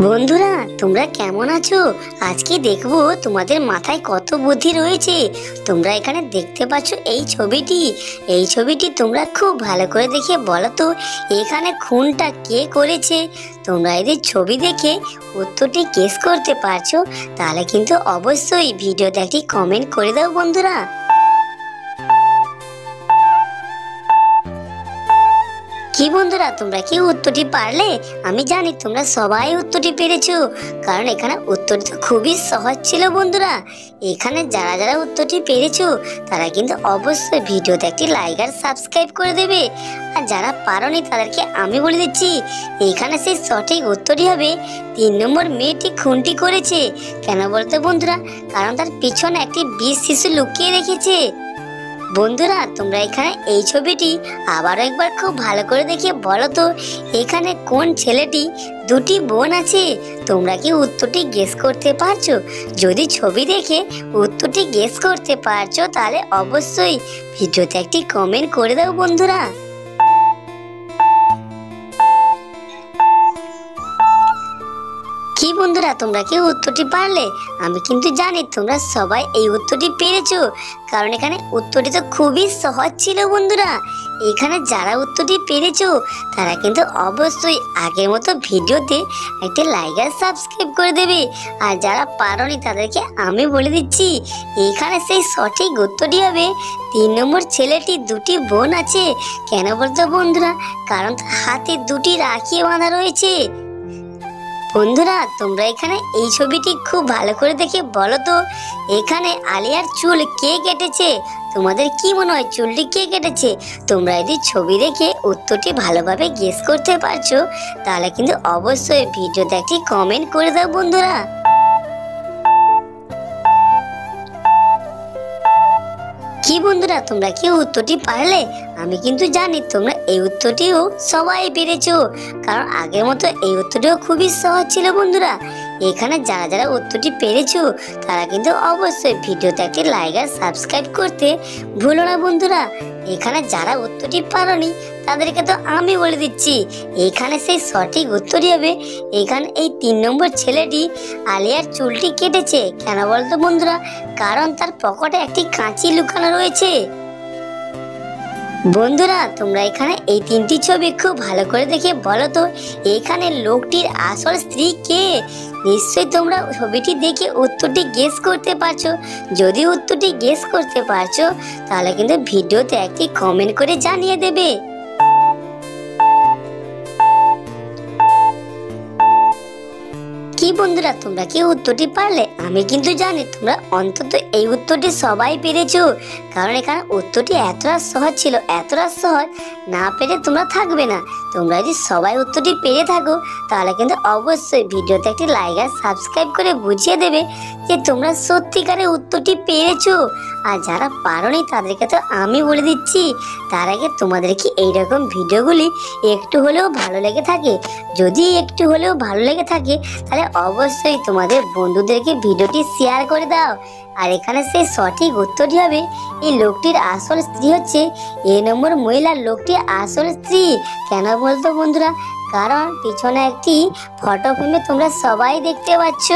বন্ধুরা তোমরা কেমন আছো? আজকে দেখবো তোমাদের মাথায় কত বুদ্ধি রয়েছে। তোমরা এখানে দেখতে পাচ্ছ এই ছবিটি তোমরা খুব ভালো করে দেখে বলো তো এখানে খুনটা কে করেছে। তোমরা এদের ছবি দেখে উত্তরটি গেস করতে পারছো, তাহলে কিন্তু অবশ্যই ভিডিওতে একটি কমেন্ট করে দাও বন্ধুরা। কি বন্ধুরা তোমরা কি উত্তরটি পারলে? আমি জানি তোমরা সবাই উত্তরটি পেরেছো, কারণ এখানে উত্তরটি তো খুবই সহজ ছিল বন্ধুরা। এখানে যারা যারা উত্তরটি পেরেছো তারা কিন্তু অবশ্যই ভিডিওতে একটি লাইক আর সাবস্ক্রাইব করে দেবে। আর যারা পারোনি তাদেরকে আমি বলে দিচ্ছি, এখানে সেই সঠিক উত্তরটি হবে 3 নম্বর মেয়েটি খুনটি করেছে। কেন বলতো বন্ধুরা? কারণ তার পিছনে একটি বিষ শিশু লুকিয়ে রেখেছে। বন্ধুরা তোমরা এখানে এই ছবিটি আবারও একবার খুব ভালো করে দেখে বলো তো এখানে কোন ছেলেটি দুটি বোন আছে। তোমরা কি উত্তরটি গেস করতে পারছো? যদি ছবি দেখে উত্তরটি গেস করতে পারছো তাহলে অবশ্যই ভিডিওতে একটি কমেন্ট করে দাও বন্ধুরা। কি বন্ধুরা তোমরা কি উত্তরটি পারলে? আমি কিন্তু জানি তোমরা সবাই এই উত্তরটি পেরেছো, কারণ এখানে উত্তরটি তো খুবই সহজ ছিল বন্ধুরা। এখানে যারা উত্তরটি পেরেছো তারা কিন্তু অবশ্যই আগের মতো ভিডিওতে একটা লাইক আর সাবস্ক্রাইব করে দেবে। আর যারা পারোনি তাদেরকে আমি বলে দিচ্ছি, এখানে সেই সঠিক উত্তরটি হবে 3 নম্বর ছেলেটি দুটি বোন আছে। কেন বলতো বন্ধুরা? কারণ তার হাতে দুটি রাখি বাঁধা রয়েছে। বন্ধুরা তোমরা এখানে এই ছবিটি খুব ভালো করে দেখে বলো তো এখানে আলিয়ার চুল কে কেটেছে। তোমাদের কি মনে হয় চুলটি কে কেটেছে? তোমরা যদি ছবি দেখে উত্তরটি ভালোভাবে গেস করতে পারছো তাহলে কিন্তু অবশ্যই ভিডিওতে একটি কমেন্ট করে দাও বন্ধুরা। কি বন্ধুরা তোমরা কি উত্তরটি পারলে? আমি কিন্তু জানি তোমরা এই উত্তরটিও সবাই পেরেছো, কারণ আগের মতো এই উত্তরটিও খুবই সহজ ছিল বন্ধুরা। এখানে যারা যারা উত্তরটি পেরেছো তারা কিন্তু অবশ্যই ভিডিওতে একটি লাইক আর সাবস্ক্রাইব করতে ভুলো না বন্ধুরা। এখানে যারা উত্তরটি পারোনি তাদেরকে তো আমি বলে দিচ্ছি, এখানে সেই সঠিক উত্তরই হবে এখানে এই 3 নম্বর ছেলেটি আলিয়ার চুলটি কেটেছে। কেন বলতো বন্ধুরা? কারণ তার পকেটে একটি কাঁচি লুকানো রয়েছে। বন্ধুরা তোমরা এখানে এই 3টি ছবি খুব ভালো করে দেখে বলো তো এখানে লোকটির আসল স্ত্রী কে? নিশ্চয়ই তোমরা ছবিটি দেখে উত্তরটি গেস করতে পারছো। যদি উত্তরটি গেস করতে পারছো তাহলে কিন্তু ভিডিওতে একটি কমেন্ট করে জানিয়ে দেবে। কি বন্ধুরা তোমরা কি উত্তরটি পারলে? আমি কিন্তু জানি তোমরা অন্তত এই উত্তরটি সবাই পেরেছো, কারণ এখানে উত্তরটি এতটা সহজ ছিল, এতটা সহজ না পেরে তোমরা থাকবে না। তোমরা যদি সবাই উত্তরটি পেরে থাকো তাহলে কিন্তু অবশ্যই ভিডিওতে একটি লাইক আর সাবস্ক্রাইব করে বুঝিয়ে দেবে যে তোমরা সত্যিকারের উত্তরটি পেরেছো। আর যারা পারোনি তাদেরকে তো আমি বলে দিচ্ছি, তার আগে তোমাদেরকে এইরকম ভিডিওগুলি একটু হলেও ভালো লেগে থাকে, যদি একটু হলেও ভালো লেগে থাকে তাহলে অবশ্যই তোমাদের বন্ধুদেরকে ভিডিওটি শেয়ার করে দাও। আর এখানে সেই সঠিক উত্তরটি হবে এই লোকটির আসল স্ত্রী হচ্ছে এ নম্বর মহিলার লোকটির আসল স্ত্রী। কেন বলতো বন্ধুরা? কারণ পিছনে একটি ফটো ফ্রেমে তোমরা সবাই দেখতে পাচ্ছ।